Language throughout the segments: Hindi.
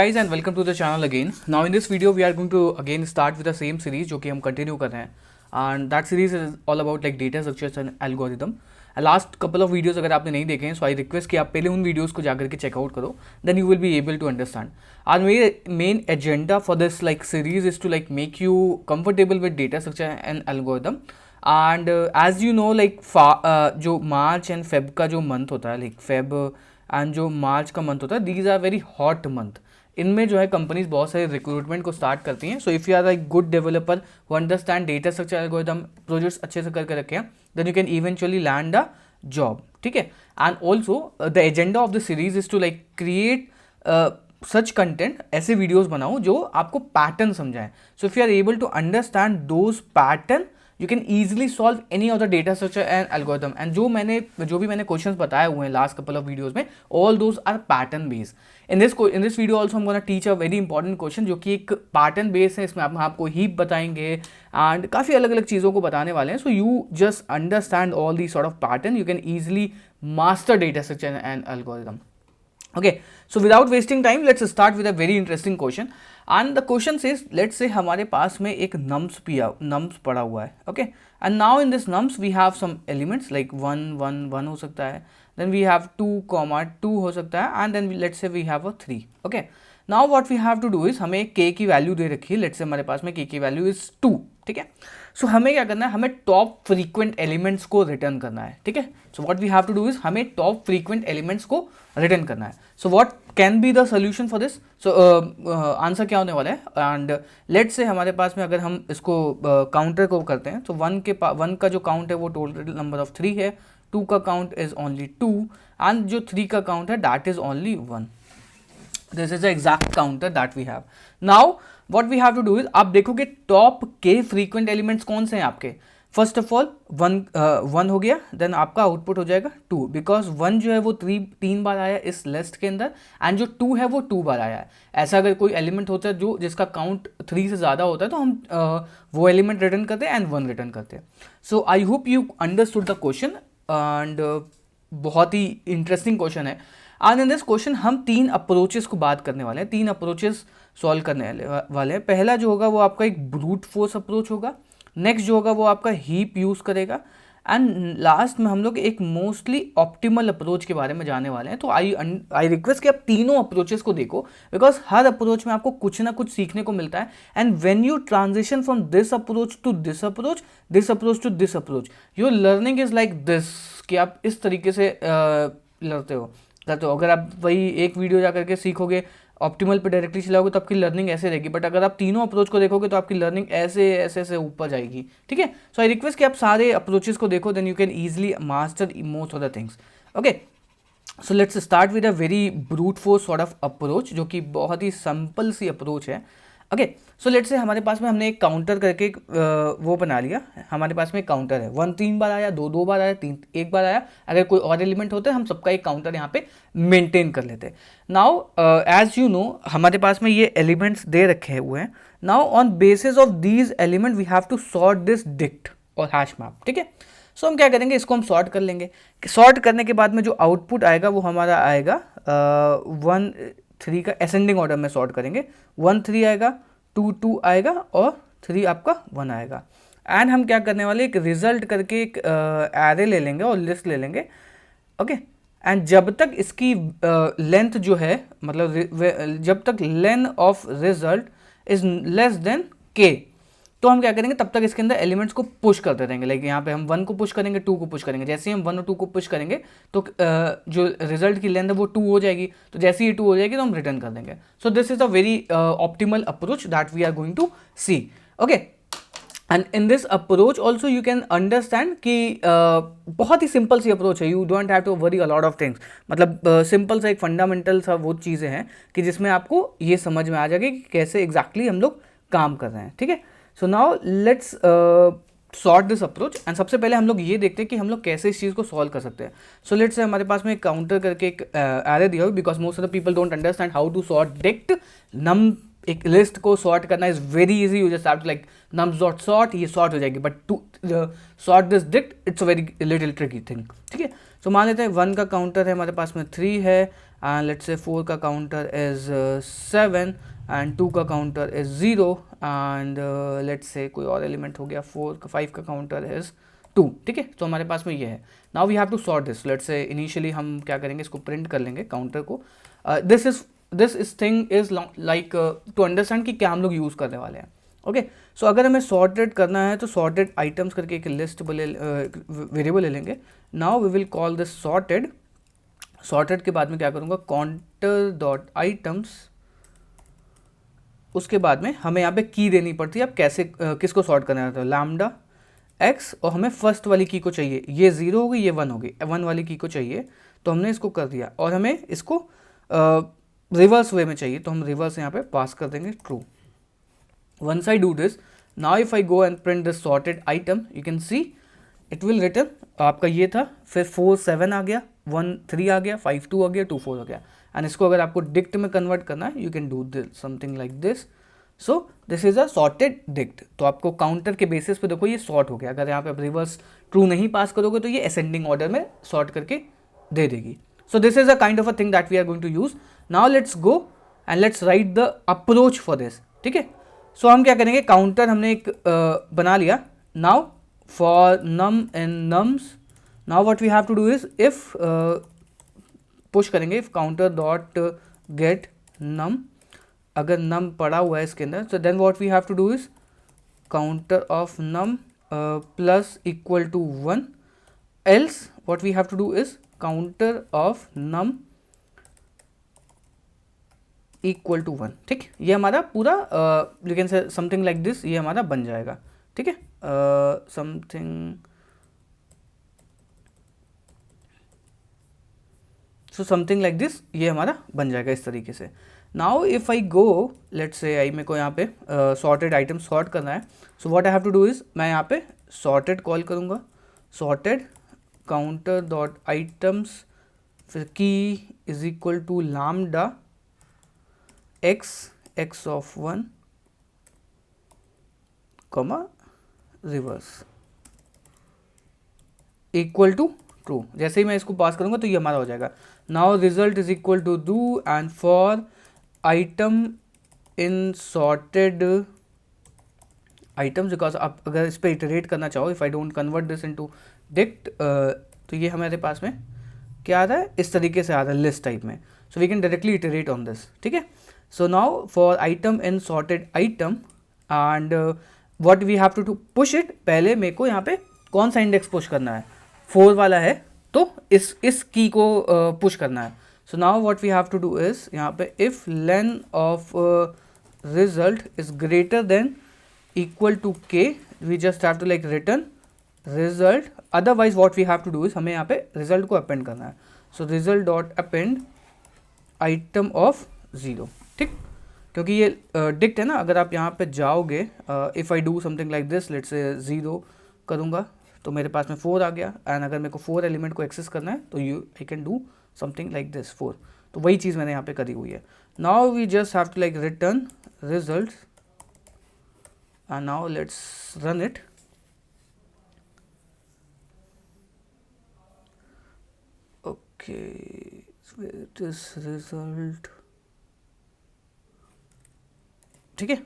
Guys and welcome to the channel again. Now in this video we are going to again start with the same series जो कि हम continue कर रहे हैं and that series is all about like data structures and algorithm. Last couple of videos अगर आपने नहीं देखे हैं सो आई रिक्वेस्ट कि आप पहले उन वीडियोस को जाकर के चेकआउट करो, then you will be able to understand. आज मेरे main agenda for this like series is to like make you comfortable with data structure and algorithm. And as you know like जो मार्च एंड फेब का जो मंथ होता है, लाइक फेब एंड जो मार्च का मंथ होता है, these are very hot month. इनमें जो है कंपनीज बहुत सारे रिक्रूटमेंट को स्टार्ट करती हैं. So if you are like good developer who understand data structure algorithm, projects अच्छे से करके रखे हैं, then you can eventually land a job. ठीक है. And also the agenda of the series is to like create such content, ऐसे वीडियोज बनाओ जो आपको पैटर्न समझाएं. So if you are able to understand those pattern you can easily solve any of the data structure and algorithm. And जो भी मैंने क्वेश्चंस बताए हुए हैं लास्ट कपल ऑफ वीडियोस में, all those are pattern based. In this video also हम gonna teach a very important question जो कि एक पैटर्न बेस्ड है. इसमें हम आपको हीप बताएंगे एंड काफ़ी अलग अलग चीज़ों को बताने वाले हैं. So you just understand all the sort of pattern, you can easily master data structure and algorithm. Okay, so without wasting time, let's start with a very interesting question. And the question says, let's say हमारे पास में एक nums पड़ा हुआ है. Okay, and now in this nums we have some elements like 1 1 1 हो सकता है, then we have 2 2 हो सकता है, and then let's say we have a 3. Okay, now what we have to do is हमें k की वैल्यू दे रखी है. let's say हमारे पास में k की वैल्यू इज 2. ठीक है. सो हमें क्या करना है, हमें टॉप फ्रीक्वेंट एलिमेंट्स को रिटर्न करना है. ठीक है. So what we have to do is हमें टॉप फ्रीक्वेंट एलिमेंट्स को रिटर्न करना है. So what can be the solution for this. So answer क्या होने वाला है, एंड लेट्स से हमारे पास में अगर हम इसको काउंटर को करते हैं तो 1 का जो काउंट है वो टोटल नंबर ऑफ 3 है, 2 का काउंट इज ओनली 2 एंड जो 3 का काउंट है that is only 1. This is the exact counter that we have. Now what we have to do is, आप देखोगे टॉप के फ्रीक्वेंट एलिमेंट्स कौन से हैं आपके. फर्स्ट ऑफ ऑल 1 हो गया, देन आपका आउटपुट हो जाएगा 2, बिकॉज 1 जो है वो 3 बार आया इस लिस्ट के अंदर, एंड जो 2 है वो 2 बार आया है. ऐसा अगर कोई एलिमेंट होता है जो जिसका काउंट 3 से ज़्यादा होता है तो हम वो एलिमेंट रिटर्न करते हैं एंड 1 रिटर्न करते हैं. So I hope you understood the question and बहुत ही इंटरेस्टिंग क्वेश्चन है. एंड इन दिस क्वेश्चन हम 3 अप्रोचेस को बात करने वाले हैं, 3 अप्रोचेस सॉल्व करने वाले हैं. पहला जो होगा वो आपका एक ब्रूट फोर्स अप्रोच होगा, नेक्स्ट जो होगा वो आपका हीप यूज़ करेगा, एंड लास्ट में हम लोग एक मोस्टली ऑप्टिमल अप्रोच के बारे में जानने वाले हैं. तो आई रिक्वेस्ट कि आप तीनों अप्रोचेस को देखो, बिकॉज हर अप्रोच में आपको कुछ ना कुछ सीखने को मिलता है. And when you transition from this approach to this approach, this approach to this approach, your learning is like this, कि आप इस तरीके से करते हो. अगर आप वही एक वीडियो जा करके सीखोगे, ऑप्टिमल पे डायरेक्टली चलाओगे तो आपकी लर्निंग ऐसे रहेगी, बट अगर आप तीनों अप्रोच को देखोगे तो आपकी लर्निंग ऐसे ऐसे ऐसे ऊपर जाएगी. ठीक है. सो आई रिक्वेस्ट कि आप सारे अप्रोचेस को देखो, then you can easily master most of the things. Okay, so let's start with a very brute force sort of approach, जो कि बहुत ही सिंपल सी अप्रोच है. ओके, सो लेट्स से हमारे पास में हमने एक काउंटर करके वो बना लिया. हमारे पास में एक काउंटर है, 1 3 बार आया, 2 2 बार आया, 3 1 बार आया. अगर कोई और एलिमेंट होता है हम सबका एक काउंटर यहाँ पे मेंटेन कर लेते हैं. नाउ एज यू नो हमारे पास में ये एलिमेंट्स दे रखे हुए हैं. Now on basis of these element we have to sort this dict और हैश मैप. ठीक है. सो हम क्या करेंगे, इसको हम सॉर्ट कर लेंगे. सॉर्ट करने के बाद में जो आउटपुट आएगा वो हमारा आएगा 1 3 का एसेंडिंग ऑर्डर में सॉर्ट करेंगे. 1 3 आएगा, 2 2 आएगा और 3 आपका 1 आएगा. एंड हम क्या करने वाले, एक रिजल्ट करके एक एरे ले लेंगे और लिस्ट ले लेंगे. ओके, एंड जब तक इसकी लेंथ जो है, मतलब जब तक length of result is less than के, तो हम क्या करेंगे, तब तक इसके अंदर एलिमेंट्स को पुश करते रहेंगे. लाइक यहाँ पे हम 1 को पुश करेंगे, 2 को पुश करेंगे. जैसे ही हम 1 और 2 को पुश करेंगे तो जो रिजल्ट की लेंथ है वो 2 हो जाएगी. तो जैसे ही 2 हो जाएगी तो हम रिटर्न कर देंगे. So this is a very optimal approach that we are going to see. Okay, and in this approach also you can understand कि बहुत ही सिंपल सी अप्रोच है. You don't have to worry a lot of things. मतलब सिंपल सा एक फंडामेंटल सा वो चीज़ें हैं कि जिसमें आपको ये समझ में आ जाएगी कि कैसे एग्जैक्टली हम लोग काम कर रहे हैं. ठीक है. So now let's sort this approach. And सबसे पहले हम लोग ये देखते हैं कि हम लोग कैसे इस चीज़ को सॉल्व कर सकते हैं. सो लेट्स से हमारे पास में एक काउंटर करके एक एरे दिया हो, because most of the people don't understand how to sort dict. Num एक लिस्ट को सॉर्ट करना is very easy. You just have to like nums dot sort, ये सॉर्ट हो जाएगी. But to sort this dict it's a very little tricky thing. ठीक है. सो मान लेते हैं 1 का काउंटर है हमारे पास में 3 है, एंड लेट्स से 4 का काउंटर इज 7 एंड 2 का काउंटर इज 0 एंड लेट्स से कोई और एलिमेंट हो गया 5 का काउंटर इज 2, ठीक है। तो हमारे पास में ये है। Now we have to sort this. Let's say initially हम क्या करेंगे, इसको प्रिंट कर लेंगे काउंटर को। This thing is like to understand कि क्या हम लोग यूज़ करने वाले हैं। ओके, सो अगर हमें सॉर्टेड करना है तो सॉर्टेड आइटम्स करके एक लिस्ट वेरिएबल ले लेंगे। Now we will call this sorted. Sorted के बाद में क्या करूँगा, काउंटर डॉट आइटम्स, उसके बाद में हमें यहाँ पे की देनी पड़ती है। अब कैसे किसको सॉर्ट करना है, तो लैम्डा एक्स, और हमें फर्स्ट वाली की को चाहिए, ये 0 होगी ये 1 होगी, 1 वाली की को चाहिए, तो हमने इसको कर दिया। और हमें इसको रिवर्स वे में चाहिए, तो हम रिवर्स यहाँ पे पास कर देंगे true. Once I do this, now if I go and print this sorted item, you can see it will return, आपका ये था, फिर 4 7 आ गया, 1 3 आ गया, 5 2 आ गया, 2 4 आ गया। एंड इसको अगर आपको डिक्ट में कन्वर्ट करना है, you can do this something like this. So this is a sorted dict. तो आपको काउंटर के बेसिस पे देखो ये सॉर्ट हो गया। अगर यहाँ पे आप रिवर्स ट्रू नहीं पास करोगे तो ये असेंडिंग ऑर्डर में सॉर्ट करके दे देगी। So this is a kind of a thing that we are going to use. Now let's go and let's write the approach for this, ठीक है। सो हम क्या करेंगे, काउंटर हमने एक बना लिया। Now for num and nums, now what we have to do is if push करेंगे, if counter dot get num, अगर नम पड़ा हुआ है इसके अंदर, तो then what we have to do is counter of num plus equal to 1, else what we have to do is counter of num equal to 1, ठीक। ये हमारा पूरा you can say something like this, ये हमारा बन जाएगा, ठीक है। समथिंग समथिंग लाइक दिस, ये हमारा बन जाएगा इस तरीके से। Now if I go, let's say I मेरे को यहाँ पे सॉर्टेड आइटम सॉर्ट करना है। So what I have to do is, मैं यहाँ पे सॉर्टेड कॉल करूँगा, सॉर्टेड काउंटर डॉट आइटम्स, फिर key is equal to lambda x of 1 comma reverse equal to true. जैसे ही मैं इसको पास करूंगा तो ये हमारा हो जाएगा। Now result is equal to do and for item in sorted items, because आप अगर इस पर इटरेट करना चाहो, if I don't convert this into dict, तो ये हमारे पास में क्या आ रहा है, इस तरीके से आ रहा है लिस्ट टाइप में। So we can directly iterate on this, ठीक है। So now for item in sorted item and what we have to push it, पहले मेरे को यहाँ पे कौन सा इंडेक्स पुश करना है, 4 वाला है, तो इस की को पुश करना है। So now what we have to do is यहाँ पे if len of result is greater than equal to k, we just have to like return result, otherwise what we have to do is हमें यहाँ पे result को append करना है। So result dot append item of 0, ठीक, क्योंकि ये डिक्ट है ना। अगर आप यहाँ पे जाओगे, if I do something like this, let's से 0 करूँगा तो मेरे पास में 4 आ गया। एंड अगर मेरे को 4 एलिमेंट को एक्सेस करना है तो I can do something like this 4। तो वही चीज़ मैंने यहाँ पे करी हुई है। Now we just have to like return result and now let's run it. Okay, this result, ठीक है।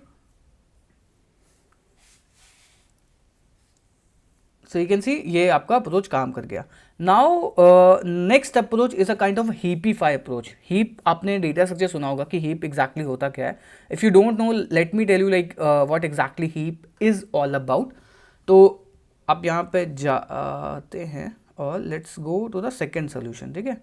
सो यू कैन सी ये आपका अप्रोच काम कर गया। Now next approach is a kind of heapify approach. Heap आपने डेटा स्ट्रक्चर सुना होगा कि हीप एग्जैक्टली होता क्या है। If you don't know, let me tell you like what exactly heap is all about. तो आप यहाँ पे जाते हैं और let's go to the second solution, ठीक है।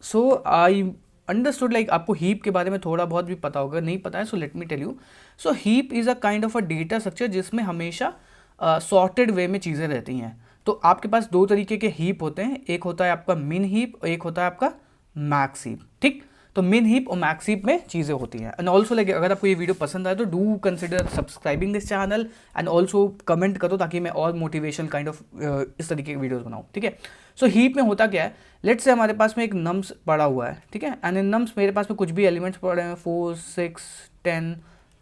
सो आई अंडरस्टूड लाइक आपको हीप के बारे में थोड़ा बहुत भी पता होगा, नहीं पता है so let me tell you. So heap is a kind of a data structure जिसमें हमेशा सॉर्टेड वे में चीज़ें रहती हैं। तो आपके पास 2 तरीके के हीप होते हैं, एक होता है आपका मिन हीप और एक होता है आपका मैक्स हीप, ठीक। तो मिन हीप और मैक्स हीप में चीज़ें होती हैं। एंड ऑल्सो लाइक अगर आपको ये वीडियो पसंद आए तो do consider subscribing this channel and also comment करो ताकि मैं और मोटिवेशन काइंड ऑफ इस तरीके की वीडियोज़ बनाऊँ, ठीक है। सो हीप में होता क्या है, लेट्स से हमारे पास में एक नम्स पड़ा हुआ है, ठीक है। एंड इन नम्स मेरे पास में कुछ भी एलिमेंट्स पड़े हैं, 4 6 10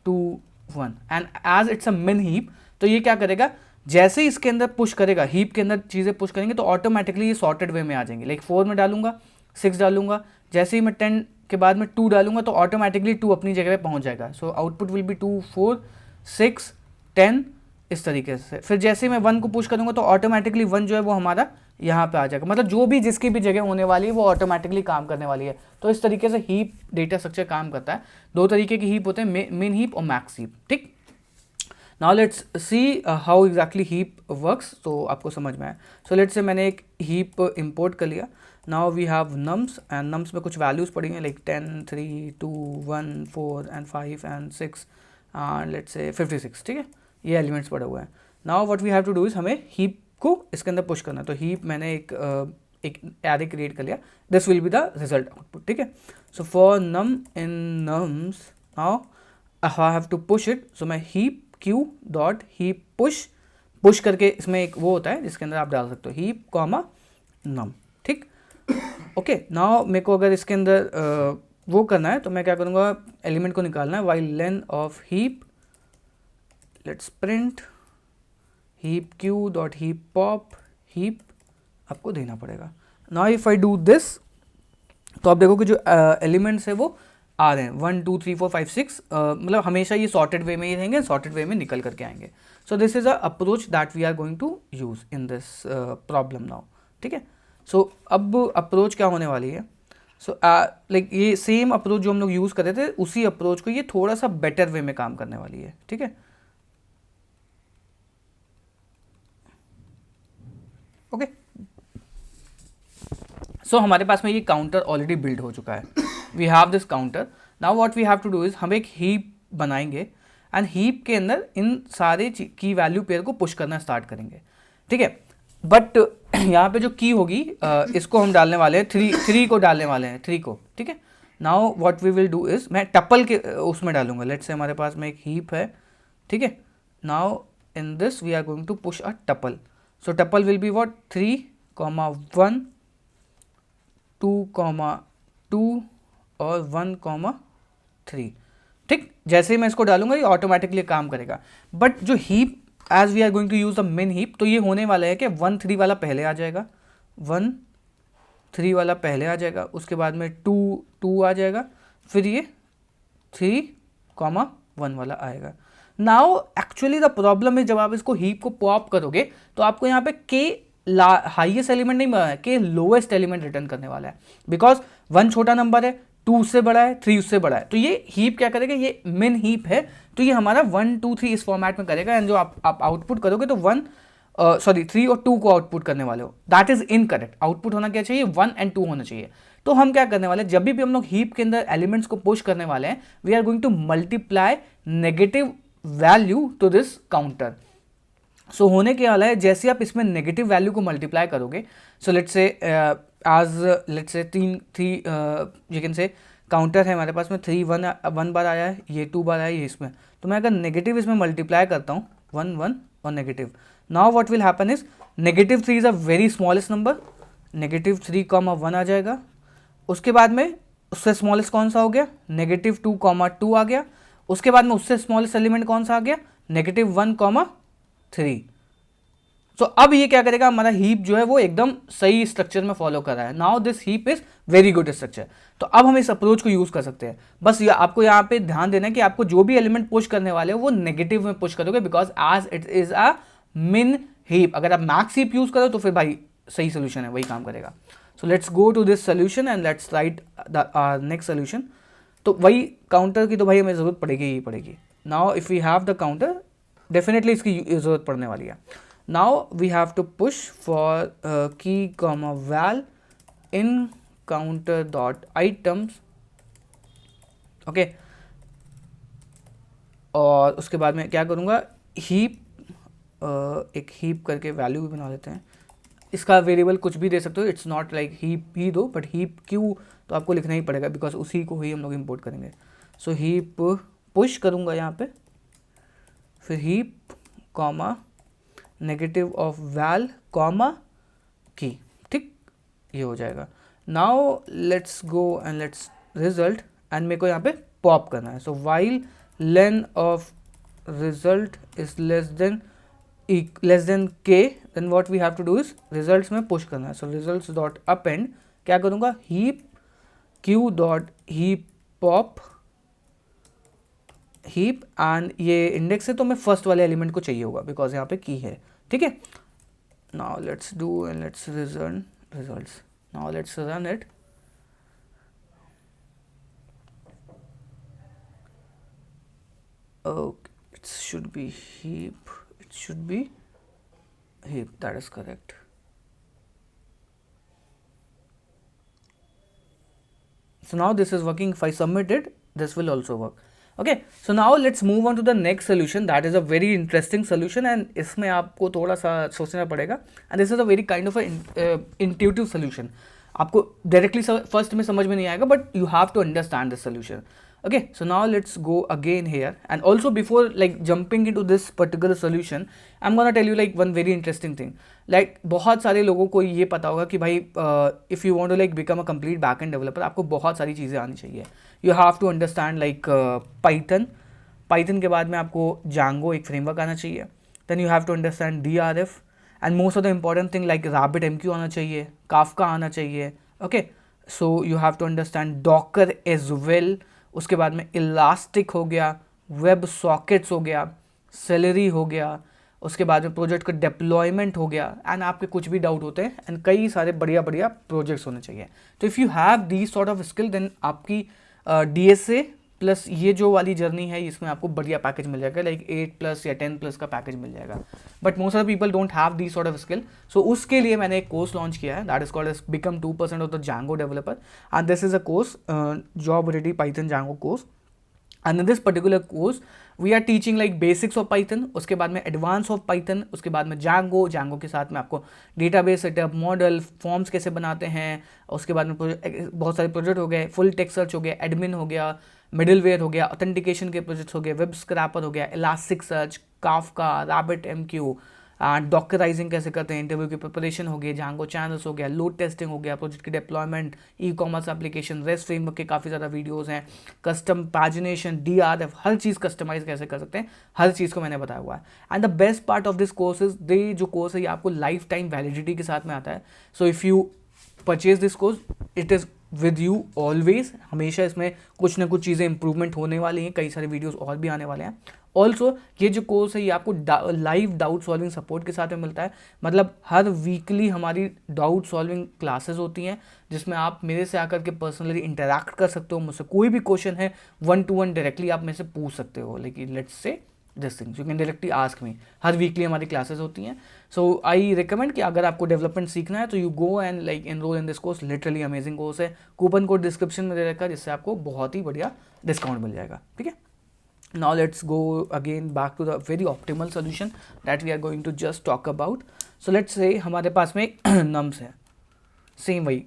2 1, and as it's a min heap, तो ये क्या करेगा, जैसे ही इसके अंदर पुश करेगा, हीप के अंदर चीज़ें पुश करेंगे तो ऑटोमेटिकली ये सॉर्टेड वे में आ जाएंगे। लाइक 4 में डालूंगा, 6 डालूंगा, जैसे ही मैं 10 के बाद में 2 डालूंगा तो ऑटोमेटिकली 2 अपनी जगह पे पहुंच जाएगा। सो आउटपुट विल बी 2 4 6 10 इस तरीके से। फिर जैसे ही मैं 1 को पुश करूंगा तो ऑटोमेटिकली 1 जो है वो हमारा यहाँ पे आ जाएगा, मतलब जो भी जिसकी भी जगह होने वाली है वो ऑटोमेटिकली काम करने वाली है। तो इस तरीके से हीप डेटा स्ट्रक्चर काम करता है। 2 तरीके की हीप होते हैं, मेन हीप और मैक्स हीप, ठीक। Now let's see how exactly heap works, तो आपको समझ में आए। सो लेट्स से मैंने एक हीप इंपोर्ट कर लिया। Now we have nums and nums में कुछ वैल्यूज पड़ी हैं like 10 3 2 1 4 and 5 and 6 and let's say 56, ठीक है, ये एलिमेंट्स पड़े हुए हैं। Now what we have to do is हमें हीप को इसके अंदर पुश करना है। तो हीप मैंने एक एरे क्रिएट कर लिया, this will be the result output, ठीक है। So for num in nums now I have to push it, so मैं heap queue dot heap push करके इसमें एक वो होता है जिसके अंदर आप डाल सकते हो हीप कॉमा नम, ठीक। ओके, नाउ मेरे को अगर इसके अंदर वो करना है तो मैं क्या करूँगा, एलिमेंट को निकालना है, while length of heap let's print heap queue dot heap pop heap आपको देना पड़ेगा। Now if I do this तो आप देखो कि जो एलिमेंट्स है वो आ रहे हैं 1 2 3 4 5 6, मतलब हमेशा ये सॉर्टेड वे में ही रहेंगे, सॉर्टेड वे में निकल करके आएंगे। So this is a approach that we are going to use in this problem now, ठीक है। सो अब अप्रोच क्या होने वाली है, सो लाइक ये सेम अप्रोच जो हम लोग यूज़ कर रहे थे उसी अप्रोच को ये थोड़ा सा बेटर वे में काम करने वाली है, ठीक है। ओके, सो हमारे पास में ये काउंटर ऑलरेडी बिल्ड हो चुका है, we have this counter. Now what we have to do is हम एक हीप बनाएंगे एंड हीप के अंदर इन सारे की वैल्यू पेयर को पुश करना स्टार्ट करेंगे, ठीक है। बट यहाँ पे जो की होगी इसको हम डालने वाले हैं 3 को डालने वाले हैं 3 को, ठीक है। Now what we will do is मैं टपल के उसमें डालूंगा, लेट्स से हमारे पास में एक हीप है, ठीक है। Now in this we are going to push a tuple, so tuple will be what 3 1 2 2 और 1 3, ठीक। जैसे ही मैं इसको डालूंगा ये ऑटोमेटिकली काम करेगा। बट जो heap as we are going to use the main heap, तो ये होने वाला है कि 1 3 वाला पहले आ जाएगा, 1 3 वाला पहले आ जाएगा, उसके बाद में 2 2 आ जाएगा, फिर ये 3 1 वाला आएगा। नाउ एक्चुअली द प्रॉब्लम है जब आप इसको हीप को पॉप करोगे तो आपको यहाँ पे के हाईएस्ट एलिमेंट नहीं मिला है, के लोएस्ट एलिमेंट रिटर्न करने वाला है, बिकॉज 1 छोटा नंबर है, 2 उससे बड़ा है, 3 उससे बड़ा है। तो ये हीप क्या करेगा, ये मिन हीप है, तो ये हमारा 1 2 3 इस फॉर्मेट में करेगा। एंड जो आप आउटपुट करोगे तो 3 और 2 को आउटपुट करने वाले हो, दैट इज इनकरेक्ट। आउटपुट होना क्या चाहिए, 1 एंड 2 होना चाहिए। तो हम क्या करने वाले हैं, जब भी हम लोग हीप के अंदर एलिमेंट्स को पुश करने वाले हैं, we are going to multiply negative value to this counter. So होने के वाला है जैसे आप इसमें नेगेटिव वैल्यू को मल्टीप्लाई करोगे, सो लेट्स से लेट्स से 3 यू कैन से काउंटर है हमारे पास में 3 1 बार आया है, ये 2 बार आया है, ये इसमें, तो मैं अगर नेगेटिव इसमें मल्टीप्लाई करता हूँ 1 1 और negative, now what will happen is -3 is a very smallest number, -3 1 आ जाएगा। उसके बाद में उससे स्मॉलेस्ट कौन सा हो गया, -2 2 आ गया। उसके बाद में उससे स्मॉलेस्ट एलिमेंट कौन सा आ गया, -1 3। सो अब ये क्या करेगा, हमारा हीप जो है वो एकदम सही स्ट्रक्चर में फॉलो कर रहा है। Now this heap is very good structure. तो अब हम इस अप्रोच को यूज कर सकते हैं। बस आपको यहाँ पे ध्यान देना है कि आपको जो भी एलिमेंट पुश करने वाले हो वो नेगेटिव में पुश करोगे, because as it is a min heap. अगर आप मैक्स हीप यूज करो तो फिर भाई सही सोल्यूशन है, वही काम करेगा। So let's go to this solution and let's write the next solution. तो वही काउंटर की तो भाई हमें जरूरत पड़ेगी ही पड़ेगी। Now if we have the counter, definitely इसकी जरूरत पड़ने वाली है। Now we have to push for key comma val in counter dot items, okay। और उसके बाद में क्या करूँगा, हीप एक हीप करके वैल्यू भी बना लेते हैं। इसका वेरिएबल कुछ भी दे सकते हो, इट्स नॉट लाइक हीप ही दो, बट हीप क्यू तो आपको लिखना ही पड़ेगा बिकॉज उसी को ही हम लोग इंपोर्ट करेंगे। सो हीप पुश करूँगा यहाँ पे, फिर heap comma negative of val comma key, ठीक, ये हो जाएगा। Now let's go and let's result, and मेरे को यहाँ पे पॉप करना है। So while len of result is less than k, then what we have to do is results में पुश करना है। सो रिजल्ट्स डॉट अपेंड क्या करूँगा, heap queue dot heap pop heap and ये इंडेक्स है तो मैं फर्स्ट वाले एलिमेंट को चाहिए होगा बिकॉज यहाँ पे की है, ठीक है। Now let's do and let's results, now let's run it. Okay, it should be heap, it should be heap, that is correct. So now this is working. If I submit it, this will also work. Okay, so now let's move on to the next solution. That is a very interesting solution and इसमें आपको थोड़ा सा सोचना पड़ेगा and this is a very kind of a intuitive solution. आपको directly first में समझ में नहीं आएगा but you have to understand the solution. Okay, so now let's go again here and also before like jumping into this particular solution I'm gonna tell you like one very interesting thing. Like बहुत सारे लोगों को ये पता होगा कि भाई if you want to like become a complete backend developer आपको बहुत सारी चीज़ें आनी चाहिए. You have to understand like Python के बाद में आपको Django एक framework आना चाहिए. Then you have to understand DRF and most of the important thing like RabbitMQ आना चाहिए, Kafka आना चाहिए. Okay, so you have to understand Docker as well. उसके बाद में इलास्टिक हो गया, वेब सॉकेट्स हो गया, सेलरी हो गया, उसके बाद में प्रोजेक्ट का डिप्लॉयमेंट हो गया एंड आपके कुछ भी डाउट होते हैं एंड कई सारे बढ़िया बढ़िया प्रोजेक्ट्स होने चाहिए. तो if you have these sort of skill then आपकी DSA प्लस ये जो वाली जर्नी है इसमें आपको बढ़िया पैकेज मिल जाएगा, लाइक 8+ या 10+ का पैकेज मिल जाएगा. But most of the people don't have the sort of skill. So उसके लिए मैंने एक कोर्स लॉन्च किया है that is called as become 2% of the Django developer and this is a course, job ready Python Django course. And in this particular course we are teaching like basics of Python, उसके बाद में advance of Python, उसके बाद में Django के साथ में आपको database setup, model, forms कैसे बनाते हैं, उसके बाद में बहुत सारे प्रोजेक्ट हो गए, फुल टेक्स्ट सर्च हो गया, एडमिन हो गया, मिडिलवेयर हो गया, ऑथेंटिकेशन के प्रोजेक्ट्स हो गए, वेब स्क्रैपर हो गया, इलास्टिक सर्च, काफका, RabbitMQ, डॉकराइजिंग कैसे करते हैं, इंटरव्यू की प्रिपरेशन हो गई, Django चैनल्स हो गया, लोड टेस्टिंग हो गया, प्रोजेक्ट की deployment, e-commerce application, rest framework के काफ़ी ज़्यादा वीडियोस हैं, कस्टम पैजिनेशन, DRF, हर चीज़ कस्टमाइज कैसे कर सकते हैं, हर चीज़ को मैंने बताया हुआ है. And the best part of this course is they जो कोर्स है ये आपको लाइफ टाइम वैलिडिटी के साथ में आता है. सो if you purchase this course it is with you always, हमेशा इसमें कुछ ना कुछ चीज़ें इंप्रूवमेंट होने वाली हैं, कई सारे वीडियोस और भी आने वाले हैं. ऑल्सो ये जो कोर्स है ये आपको लाइव डाउट सॉल्विंग सपोर्ट के साथ में मिलता है. मतलब हर वीकली हमारी डाउट सॉल्विंग क्लासेस होती हैं जिसमें आप मेरे से आकर के पर्सनली इंटरैक्ट कर सकते हो, मुझसे कोई भी क्वेश्चन है 1-to-1 डायरेक्टली आप मेरे से पूछ सकते हो. लेकिन let's say this things you can directly ask me. Her weekly हमारी क्लासेस होती हैं. सो आई रिकमेंड कि अगर आपको डेवलपमेंट सीखना है तो you go and like enrol in this course. Literally amazing course है. कूपन कोड डिस्क्रिप्शन में दे रखा है जिससे आपको बहुत ही बढ़िया डिस्काउंट मिल जाएगा. ठीक है. Now let's go again back to the very optimal solution that we are going to just talk about. So let's say हमारे पास में nums है सेम वही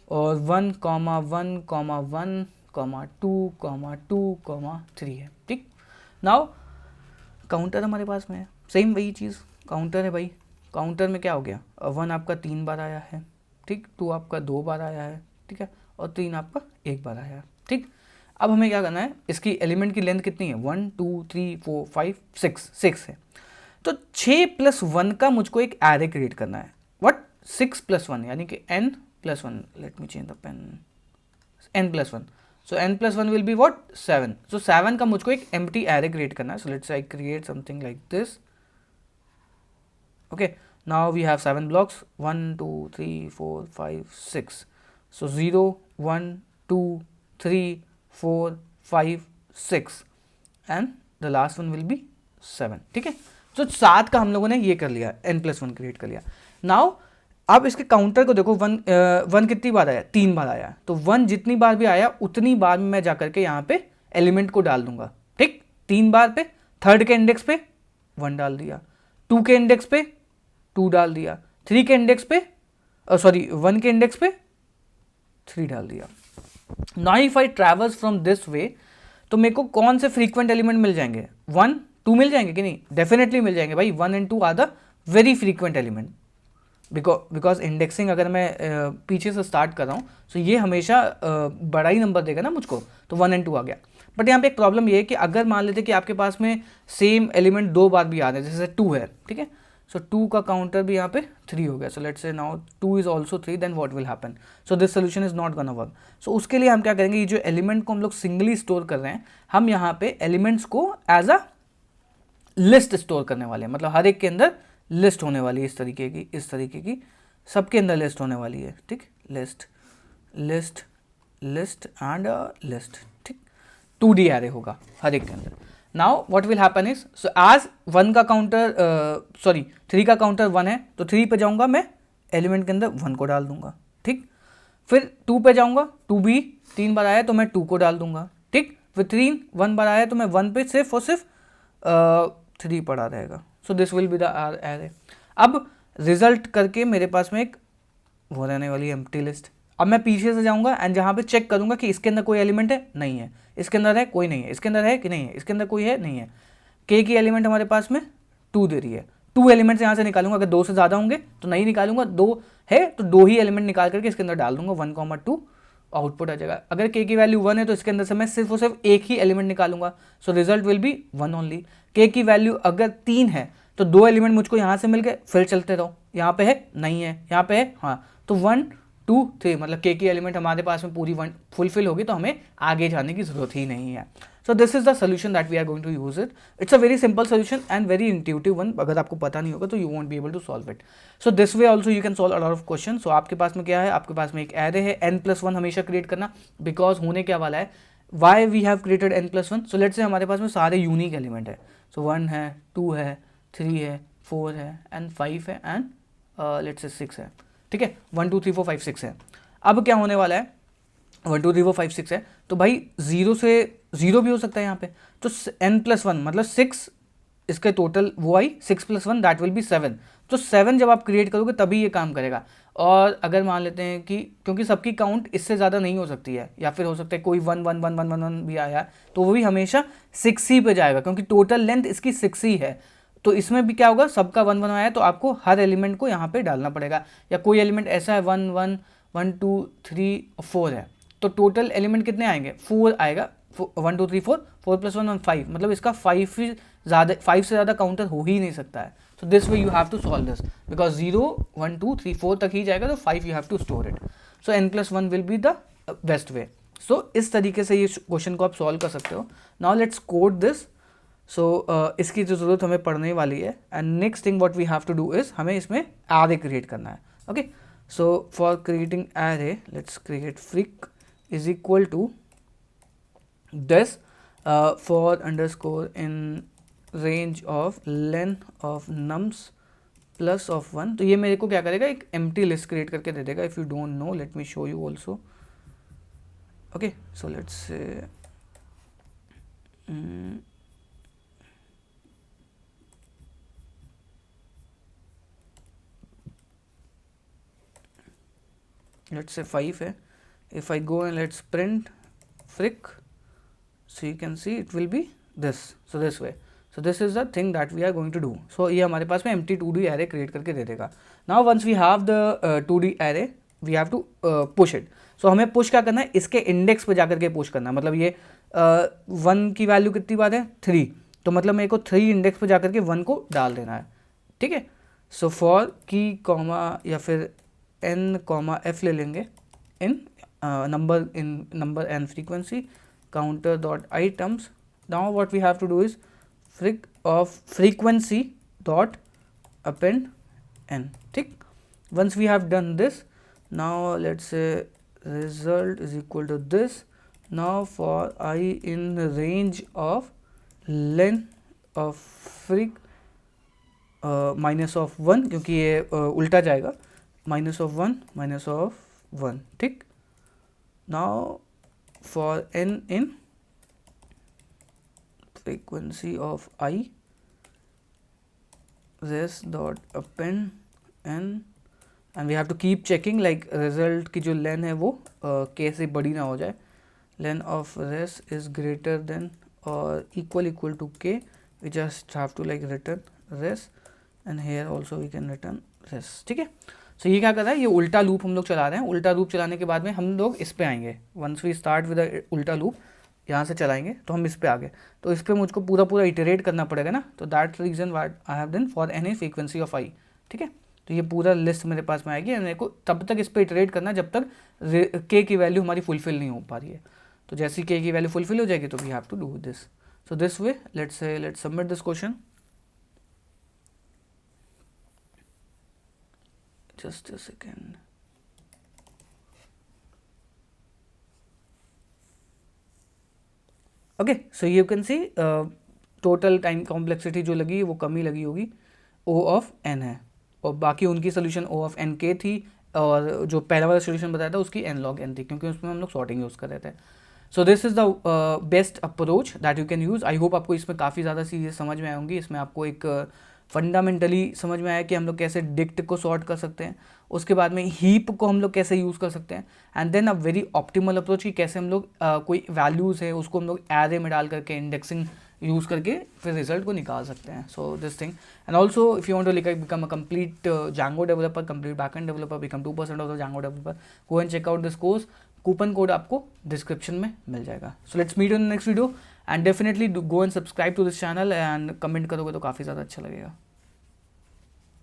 और 1,1,1,2,2,3 है. ठीक. नाउ काउंटर हमारे पास में है सेम वही चीज़, काउंटर है भाई. काउंटर में क्या हो गया, 1 आपका 3 बार आया है, ठीक, 2 आपका 2 बार आया है, ठीक है, और 3 आपका 1 बार आया है. ठीक. अब हमें क्या करना है, इसकी एलिमेंट की लेंथ कितनी है, 1 2 3 4 5 6 है. तो 6+1 का मुझको एक एरे क्रिएट करना है. व्हाट, 6+1 यानी कि n+1. Let me change the pen, n+1. So n+1 will be what, 7. So 7 का मुझको एक एम्प्टी एरे क्रिएट करना है. So let's I create something like this. Okay, now we have 7 blocks, 1 2 3 4 5 6. So 0 1 2 3 4 5 6 and the last one will be 7. ठीक है. तो 7 का हम लोगों ने ये कर लिया, n+1 क्रिएट कर लिया. नाउ अब इसके काउंटर को देखो, 1 कितनी बार आया, 3 बार आया. तो 1 जितनी बार भी आया उतनी बार में मैं जाकर के यहाँ पे एलिमेंट को डाल दूंगा. ठीक. 3 बार पे थर्ड के इंडेक्स पे 1 डाल दिया, 2 के इंडेक्स पे 2 डाल दिया, 3 के इंडेक्स पे 1 के इंडेक्स पे 3 डाल दिया. Now if I traverse from this way तो मेरे को कौन से फ्रीक्वेंट एलिमेंट मिल जाएंगे, 1 2 मिल जाएंगे कि नहीं, डेफिनेटली मिल जाएंगे भाई. 1 and 2 are the very frequent element because indexing अगर मैं पीछे से स्टार्ट कर रहा हूँ तो ये हमेशा बड़ा ही नंबर देगा ना मुझको. तो 1 and 2 आ गया. बट यहाँ पे एक प्रॉब्लम ये है कि अगर मान लेते कि आपके पास में सेम एलिमेंट 2 बार भी आ रहे हैं, जैसे 2 है, ठीक है, सो 2 का काउंटर भी यहाँ पे 3 हो गया. So let's say now 2 is also 3, then what will happen. So this solution is not gonna work. So उसके लिए हम क्या करेंगे, ये जो एलिमेंट को हम लोग सिंगली स्टोर कर रहे हैं, हम यहाँ पे एलिमेंट्स को एज अ लिस्ट स्टोर करने वाले हैं. मतलब हर एक के अंदर लिस्ट होने वाली है, इस तरीके की सबके अंदर लिस्ट होने वाली है. ठीक, list list list and list. ठीक, 2D एरे होगा हर एक के अंदर. Now what will happen is, so as 1 का काउंटर 3 का काउंटर 1 है, तो 3 पे जाऊंगा मैं, एलिमेंट के अंदर 1 को डाल दूंगा. ठीक, फिर 2 पे जाऊंगा, 2 भी 3 बार आया तो मैं 2 को डाल दूंगा. ठीक, फिर 3 1 बार आया तो मैं 1 पे सिर्फ और सिर्फ 3 पड़ा रहेगा. So this will be the array. अब रिजल्ट करके मेरे पास में एक वो रहने वाली एम्प्टी लिस्ट. अब मैं पीछे से जाऊंगा एंड जहाँ पे चेक करूंगा कि इसके अंदर कोई एलिमेंट है, नहीं है, इसके अंदर है, कोई नहीं है, इसके अंदर है कि नहीं है, इसके अंदर कोई है, नहीं है. के की एलिमेंट हमारे पास में 2 दे रही है, 2 एलिमेंट्स यहाँ से निकालूंगा. अगर 2 से ज़्यादा होंगे तो नहीं निकालूंगा, 2 है तो 2 ही एलिमेंट निकाल करके इसके अंदर डाल दूंगा, 1,2 आउटपुट आ जाएगा. अगर के की वैल्यू 1 है तो इसके अंदर से मैं सिर्फ और सिर्फ एक ही एलिमेंट निकालूंगा. So result will be 1 only. के की वैल्यू अगर 3 है तो 2 एलिमेंट मुझको यहाँ से मिल गए, फिर चलते रहो. यहाँ पे है, नहीं है, यहाँ पे है, हाँ, तो 1 2 3 मतलब के की एलिमेंट हमारे पास में पूरी 1 फुलफिल होगी, तो हमें आगे जाने की जरूरत ही नहीं है. So this is the solution that we are going to use it. It's a very simple solution and very intuitive one. अगर आपको पता नहीं होगा तो you won't be able to solve it. So this way also you can solve a lot of question. So आपके पास में क्या है, आपके पास में एक एरे है, n+1 हमेशा क्रिएट करना, बिकॉज होने क्या वाला है, why we have created n+1. So let's say हमारे पास में सारे यूनिक एलिमेंट है. सो 1 है, 2 है, 3 है, 4 है एंड 5 है एंड लेट्स से 6 है. ठीक है, 1 2 3 4 5 6 है. अब क्या होने वाला है, 1 2 3 4 5 6 है, तो भाई 0 से 0 भी हो सकता है यहाँ पे. तो n+1 मतलब 6, इसके टोटल वो आई 6+1 दैट विल बी 7. तो 7 जब आप क्रिएट करोगे तभी ये काम करेगा. और अगर मान लेते हैं कि क्योंकि सबकी काउंट इससे ज़्यादा नहीं हो सकती है, या फिर हो सकता है कोई 1 1 1 1 1 1 भी आया तो वो भी हमेशा 6 ही पे जाएगा, क्योंकि टोटल लेंथ इसकी 6 ही है. तो इसमें भी क्या होगा, सबका 1 1 आया तो आपको हर एलिमेंट को यहाँ पे डालना पड़ेगा. या कोई एलिमेंट ऐसा है 1 1 1 2 3 4 है, तो टोटल एलिमेंट कितने आएंगे, 4 आएगा. 1 2 3 4 4+1 1 5, मतलब इसका 5 से ज़्यादा काउंटर हो ही नहीं सकता है. So this way you have to solve this, because 0 1 2 3 4 तक ही जाएगा, तो 5 you have to store it. So n+1 will be the best way. So इस तरीके से ये क्वेश्चन को आप सॉल्व कर सकते हो. Now let's code this. So इसकी जो ज़रूरत हमें पड़ने वाली है, and next thing what we have to do is हमें इसमें एरे क्रिएट करना है. Okay, so for creating array let's create freq is equal to this for underscore in range of len of nums plus of 1. तो ये मेरे को क्या करेगा, एक empty list create करके दे देगा. If you don't know, let me show you also. Okay, so let's say let's say 5 है. If I go and let's print fric, so you can see it will be this. So this way. So this is the thing that we are going to do. So ये हमारे पास में empty 2D array create करके दे देगा. Now once we have the 2D array, we have to push it. So हमें push क्या करना है, इसके इंडेक्स पे जाकर के पुश करना है. मतलब ये 1 की वैल्यू कितनी बार है, 3, तो मतलब मेरे को 3 इंडेक्स पे जाकर के 1 को डाल देना है. ठीक है, सो फॉर की कॉमा या फिर n f ले लेंगे in number and frequency counter dot items. Now what we have to do is fric of frequency dot append n. ठीक, once we have done this, now let's say result is equal to this. Now for I in range of len of fric minus of 1, क्योंकि ये उल्टा जाएगा, minus of 1. ठीक, now for n in frequency of I res dot append n, and we have to keep checking like result की जो len है वो k से बड़ी ना हो जाए. len of res is greater than or equal to k. We just have to like return res, and here also we can return res. ठीक है, सो ये क्या कर रहा है, ये उल्टा लूप हम लोग चला रहे हैं. उल्टा लूप चलाने के बाद में हम लोग इस पे आएंगे. वंस वी स्टार्ट विद उल्टा लूप, यहाँ से चलाएंगे तो हम इस पे आ गए, तो इस पे मुझको पूरा पूरा इटरेट करना पड़ेगा ना, तो that reason what I have done for any frequency of I. ठीक है, तो ये पूरा लिस्ट मेरे पास में आएगी, मेरे को तब तक इस पर इटरेट करना जब तक के की वैल्यू हमारी फुलफिल नहीं हो पा रही है। तो जैसे ही के की वैल्यू फुलफिल हो जाएगी तो we have to do this. So this way let's submit this question. Just a second. Okay, so you can see total time complexity जो लगी वो कम ही लगी होगी, ओ ऑफ एन है, और बाकी उनकी सोल्यूशन ओ ऑफ एन के थी, और जो पहला वाला सोल्यूशन बताया था उसकी एन लॉग एन थी, क्योंकि उसमें हम लोग सॉर्टिंग यूज़ कर रहे थे। So this is the best approach that you can use. I hope आपको इसमें काफ़ी ज़्यादा चीज़ें समझ में आएंगी। इसमें आपको एक फंडामेंटली समझ में आया कि हम लोग कैसे डिक्ट को सॉर्ट कर सकते हैं, उसके बाद में हीप को हम लोग कैसे यूज़ कर सकते हैं, and then a very optimal approach कि कैसे हम लोग कोई वैल्यूज़ है उसको हम लोग एरे में डाल करके इंडेक्सिंग यूज़ करके फिर रिजल्ट को निकाल सकते हैं। So this thing, and also if you want to become a complete Django developer, complete backend developer, become 2% of the Django developer, go and check out this course. Coupon code आपको डिस्क्रिप्शन में मिल जाएगा। So let's meet in next video, and definitely go and subscribe to this channel, and comment करोगे तो काफ़ी ज़्यादा अच्छा लगेगा।